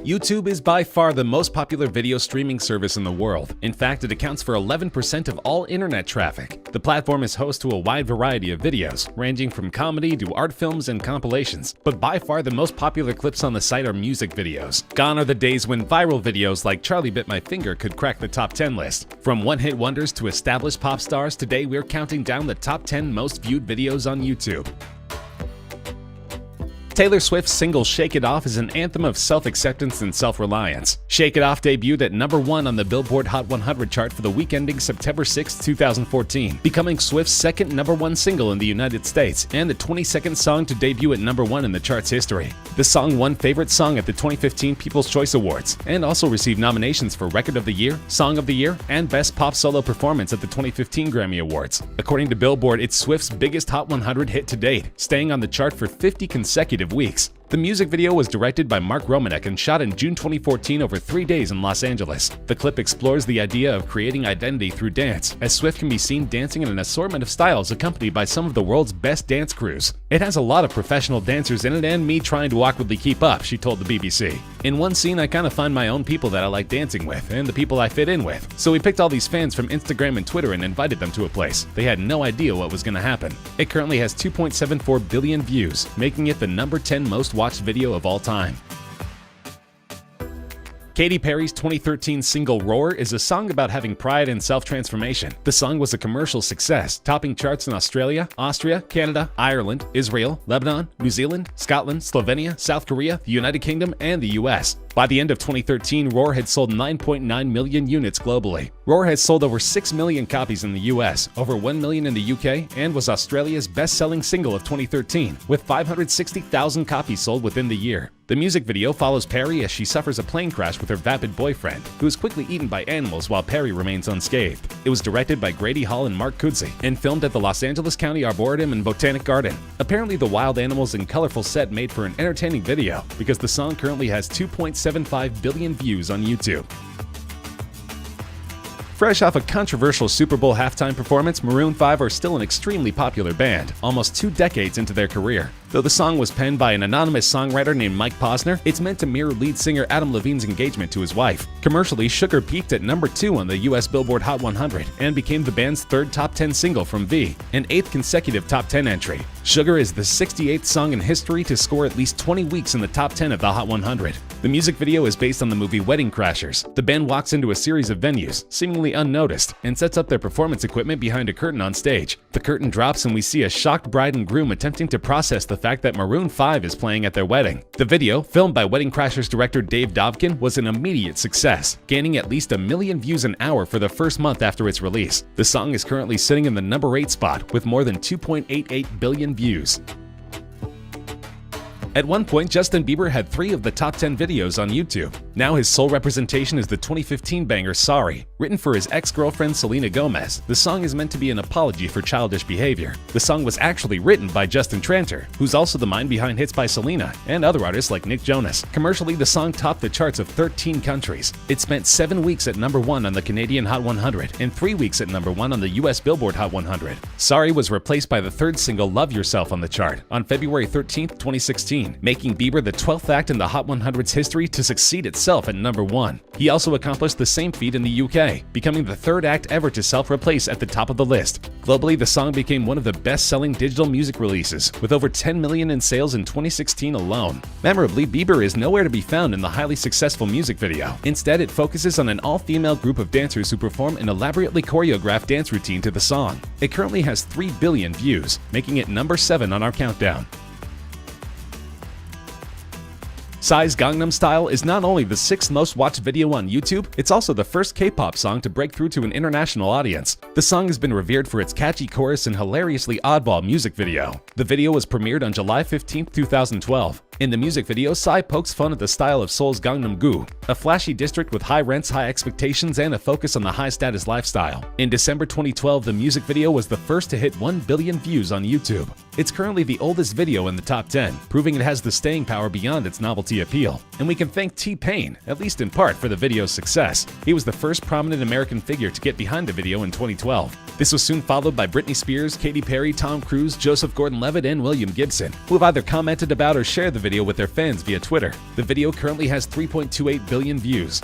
YouTube is by far the most popular video streaming service in the world. In fact, it accounts for 11% of all internet traffic. The platform is host to a wide variety of videos, ranging from comedy to art films and compilations. But by far the most popular clips on the site are music videos. Gone are the days when viral videos like Charlie Bit My Finger could crack the top 10 list. From one-hit wonders to established pop stars, today we're counting down the top 10 most viewed videos on YouTube. Taylor Swift's single Shake It Off is an anthem of self-acceptance and self-reliance. Shake It Off debuted at number 1 on the Billboard Hot 100 chart for the week ending September 6, 2014, becoming Swift's second number 1 single in the United States and the 22nd song to debut at number 1 in the chart's history. The song won Favorite Song at the 2015 People's Choice Awards and also received nominations for Record of the Year, Song of the Year, and Best Pop Solo Performance at the 2015 Grammy Awards. According to Billboard, it's Swift's biggest Hot 100 hit to date, staying on the chart for 50 consecutive weeks. The music video was directed by Mark Romanek and shot in June 2014 over 3 days in Los Angeles. The clip explores the idea of creating identity through dance, as Swift can be seen dancing in an assortment of styles accompanied by some of the world's best dance crews. It has a lot of professional dancers in it and me trying to awkwardly keep up, she told the BBC. In one scene, I kind of find my own people that I like dancing with and the people I fit in with. So we picked all these fans from Instagram and Twitter and invited them to a place. They had no idea what was going to happen. It currently has 2.74 billion views, making it the number 10 most watched video of all time. Katy Perry's 2013 single Roar is a song about having pride and self-transformation. The song was a commercial success, topping charts in Australia, Austria, Canada, Ireland, Israel, Lebanon, New Zealand, Scotland, Slovenia, South Korea, the United Kingdom, and the US. By the end of 2013, Roar had sold 9.9 million units globally. Roar has sold over 6 million copies in the US, over 1 million in the UK, and was Australia's best-selling single of 2013, with 560,000 copies sold within the year. The music video follows Perry as she suffers a plane crash with her vapid boyfriend, who is quickly eaten by animals while Perry remains unscathed. It was directed by Grady Hall and Mark Kudzi, and filmed at the Los Angeles County Arboretum and Botanic Garden. Apparently, the wild animals and colorful set made for an entertaining video, because the song currently has 2.75 billion views on YouTube. Fresh off a controversial Super Bowl halftime performance, Maroon 5 are still an extremely popular band, almost 2 decades into their career. Though the song was penned by an anonymous songwriter named Mike Posner, it's meant to mirror lead singer Adam Levine's engagement to his wife. Commercially, Sugar peaked at number 2 on the US Billboard Hot 100 and became the band's 3rd top 10 single from V, an 8th consecutive top 10 entry. Sugar is the 68th song in history to score at least 20 weeks in the top 10 of the Hot 100. The music video is based on the movie Wedding Crashers. The band walks into a series of venues, seemingly unnoticed, and sets up their performance equipment behind a curtain on stage. The curtain drops and we see a shocked bride and groom attempting to process the fact that Maroon 5 is playing at their wedding. The video, filmed by Wedding Crashers director Dave Dovkin, was an immediate success, gaining at least 1 million views an hour for the first month after its release. The song is currently sitting in the number 8 spot with more than 2.88 billion views. At one point, Justin Bieber had 3 of the top 10 videos on YouTube. Now his sole representation is the 2015 banger Sorry. Written for his ex-girlfriend Selena Gomez, the song is meant to be an apology for childish behavior. The song was actually written by Justin Tranter, who's also the mind behind hits by Selena and other artists like Nick Jonas. Commercially, the song topped the charts of 13 countries. It spent 7 weeks at number 1 on the Canadian Hot 100 and 3 weeks at number 1 on the US Billboard Hot 100. Sorry was replaced by the 3rd single Love Yourself on the chart on February 13, 2016, making Bieber the 12th act in the Hot 100's history to succeed itself at number 1. He also accomplished the same feat in the UK, becoming the 3rd act ever to self-replace at the top of the list. Globally, the song became one of the best-selling digital music releases, with over 10 million in sales in 2016 alone. Memorably, Bieber is nowhere to be found in the highly successful music video. Instead, it focuses on an all-female group of dancers who perform an elaborately choreographed dance routine to the song. It currently has 3 billion views, making it number 7 on our countdown. Psy's Gangnam Style is not only the 6th most watched video on YouTube, it's also the first K-pop song to break through to an international audience. The song has been revered for its catchy chorus and hilariously oddball music video. The video was premiered on July 15, 2012. In the music video, Psy pokes fun at the style of Seoul's Gangnam-gu, a flashy district with high rents, high expectations, and a focus on the high-status lifestyle. In December 2012, the music video was the first to hit 1 billion views on YouTube. It's currently the oldest video in the top 10, proving it has the staying power beyond its novelty appeal. And we can thank T-Pain, at least in part, for the video's success. He was the first prominent American figure to get behind the video in 2012. This was soon followed by Britney Spears, Katy Perry, Tom Cruise, Joseph Gordon-Levitt, and William Gibson, who have either commented about or shared the video with their fans via Twitter. The video currently has 3.28 billion views.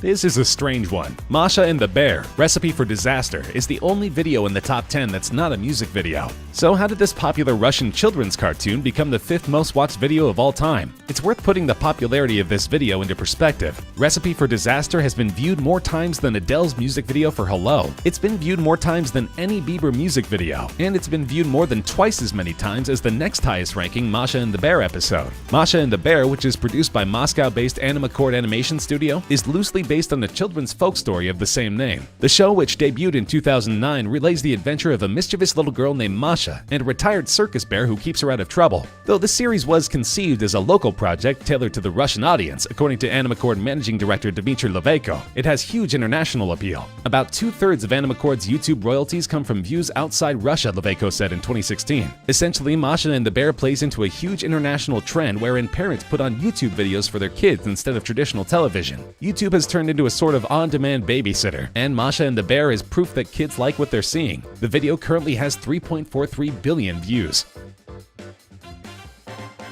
This is a strange one. Masha and the Bear, Recipe for Disaster, is the only video in the top 10 that's not a music video. So how did this popular Russian children's cartoon become the 5th most watched video of all time? It's worth putting the popularity of this video into perspective. Recipe for Disaster has been viewed more times than Adele's music video for Hello. It's been viewed more times than any Bieber music video, and it's been viewed more than twice as many times as the next highest ranking Masha and the Bear episode. Masha and the Bear, which is produced by Moscow-based Animacord Animation Studio, is loosely based on the children's folk story of the same name. The show, which debuted in 2009, relays the adventure of a mischievous little girl named Masha and a retired circus bear who keeps her out of trouble. Though the series was conceived as a local project tailored to the Russian audience, according to Animacord managing director Dmitry Levenko, it has huge international appeal. About 2/3 of Animacord's YouTube royalties come from views outside Russia, Levenko said in 2016. Essentially, Masha and the Bear plays into a huge international trend wherein parents put on YouTube videos for their kids instead of traditional television. YouTube has turned into a sort of on-demand babysitter, and Masha and the Bear is proof that kids like what they're seeing. The video currently has 3.43 billion views.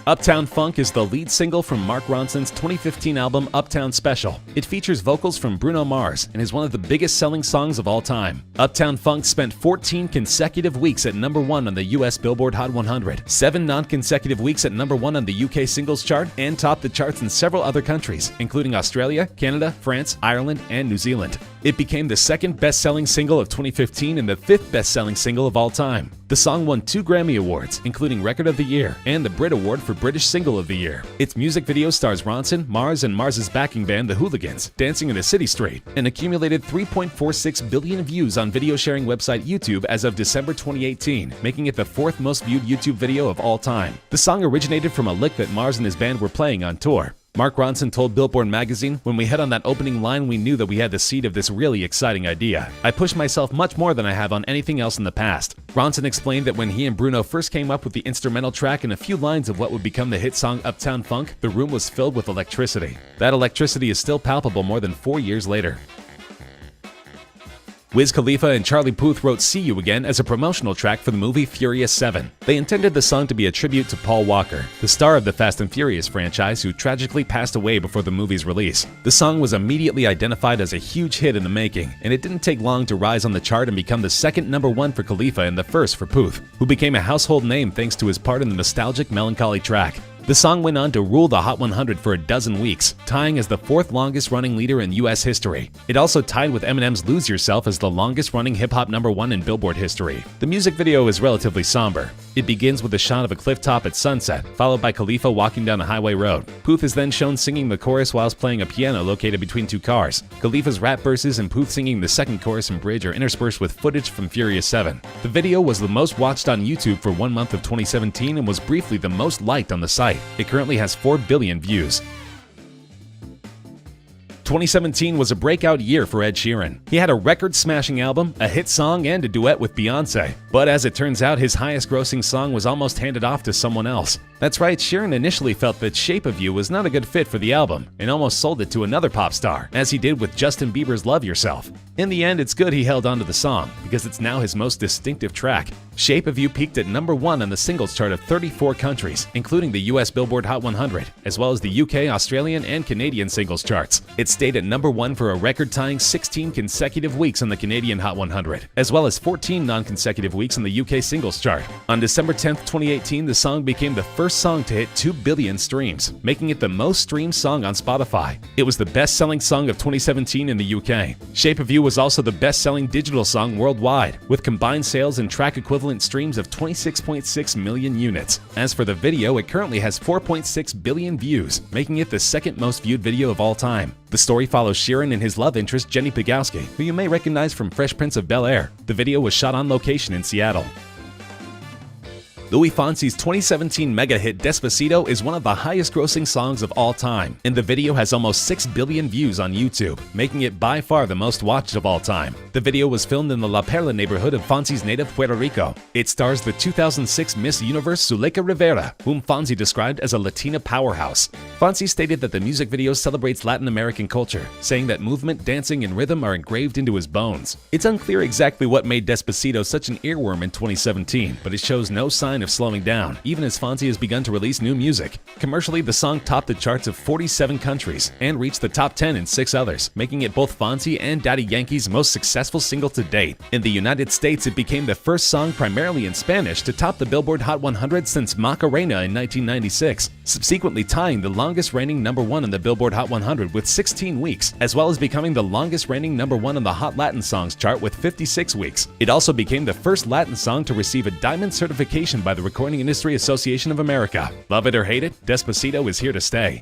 Uptown Funk is the lead single from Mark Ronson's 2015 album Uptown Special. It features vocals from Bruno Mars and is one of the biggest selling songs of all time. Uptown Funk spent 14 consecutive weeks at #1 on the US Billboard Hot 100, 7 non-consecutive weeks at #1 on the UK Singles Chart, and topped the charts in several other countries, including Australia, Canada, France, Ireland, and New Zealand. It became the 2nd best-selling single of 2015 and the 5th best-selling single of all time. The song won 2 Grammy Awards, including Record of the Year and the Brit Award for British Single of the Year. Its music video stars Ronson, Mars, and Mars's backing band, the Hooligans, dancing in a city street, and accumulated 3.46 billion views on video sharing website YouTube as of December 2018, making it the 4th most viewed YouTube video of all time. The song originated from a lick that Mars and his band were playing on tour. Mark Ronson told Billboard magazine, "When we hit on that opening line, we knew that we had the seed of this really exciting idea. I pushed myself much more than I have on anything else in the past." Ronson explained that when he and Bruno first came up with the instrumental track and a few lines of what would become the hit song Uptown Funk, the room was filled with electricity. That electricity is still palpable more than 4 years later. Wiz Khalifa and Charlie Puth wrote "See You Again" as a promotional track for the movie Furious 7. They intended the song to be a tribute to Paul Walker, the star of the Fast and Furious franchise, who tragically passed away before the movie's release. The song was immediately identified as a huge hit in the making, and it didn't take long to rise on the chart and become the 2nd #1 for Khalifa and the 1st for Puth, who became a household name thanks to his part in the nostalgic Melancholy track. The song went on to rule the Hot 100 for a dozen weeks, tying as the 4th longest-running leader in US history. It also tied with Eminem's Lose Yourself as the longest-running hip-hop #1 in Billboard history. The music video is relatively somber. It begins with a shot of a clifftop at sunset, followed by Khalifa walking down a highway road. Puth is then shown singing the chorus whilst playing a piano located between 2 cars. Khalifa's rap verses and Puth singing the second chorus and bridge are interspersed with footage from Furious 7. The video was the most watched on YouTube for 1 month of 2017 and was briefly the most liked on the site. It currently has 4 billion views. 2017 was a breakout year for Ed Sheeran. He had a record-smashing album, a hit song, and a duet with Beyoncé. But as it turns out, his highest-grossing song was almost handed off to someone else. That's right, Sheeran initially felt that Shape of You was not a good fit for the album, and almost sold it to another pop star, as he did with Justin Bieber's Love Yourself. In the end, it's good he held onto the song, because it's now his most distinctive track. Shape of You peaked at #1 on the singles chart of 34 countries, including the US Billboard Hot 100, as well as the UK, Australian, and Canadian singles charts. It stayed at #1 for a record-tying 16 consecutive weeks on the Canadian Hot 100, as well as 14 non-consecutive weeks on the UK singles chart. On December 10, 2018, the song became the first song to hit 2 billion streams, making it the most streamed song on Spotify. It was the best-selling song of 2017 in the UK. Shape of You was also the best-selling digital song worldwide, with combined sales and track equivalent streams of 26.6 million units. As for the video, it currently has 4.6 billion views, making it the 2nd most viewed video of all time. The story follows Sheeran and his love interest Jenny Pegowski, who you may recognize from Fresh Prince of Bel-Air. The video was shot on location in Seattle. Luis Fonsi's 2017 mega hit Despacito is one of the highest-grossing songs of all time, and the video has almost 6 billion views on YouTube, making it by far the most watched of all time. The video was filmed in the La Perla neighborhood of Fonsi's native Puerto Rico. It stars the 2006 Miss Universe Zuleika Rivera, whom Fonsi described as a Latina powerhouse. Fonsi stated that the music video celebrates Latin American culture, saying that movement, dancing, and rhythm are engraved into his bones. It's unclear exactly what made Despacito such an earworm in 2017, but it shows no signs sign of slowing down, even as Fonzie has begun to release new music. Commercially, the song topped the charts of 47 countries and reached the top 10 in 6 others, making it both Fonzie and Daddy Yankee's most successful single to date. In the United States, it became the first song primarily in Spanish to top the Billboard Hot 100 since Macarena in 1996, subsequently tying the longest reigning #1 on the Billboard Hot 100 with 16 weeks, as well as becoming the longest reigning #1 on the Hot Latin Songs chart with 56 weeks. It also became the first Latin song to receive a diamond certification by the Recording Industry Association of America. Love it or hate it, Despacito is here to stay.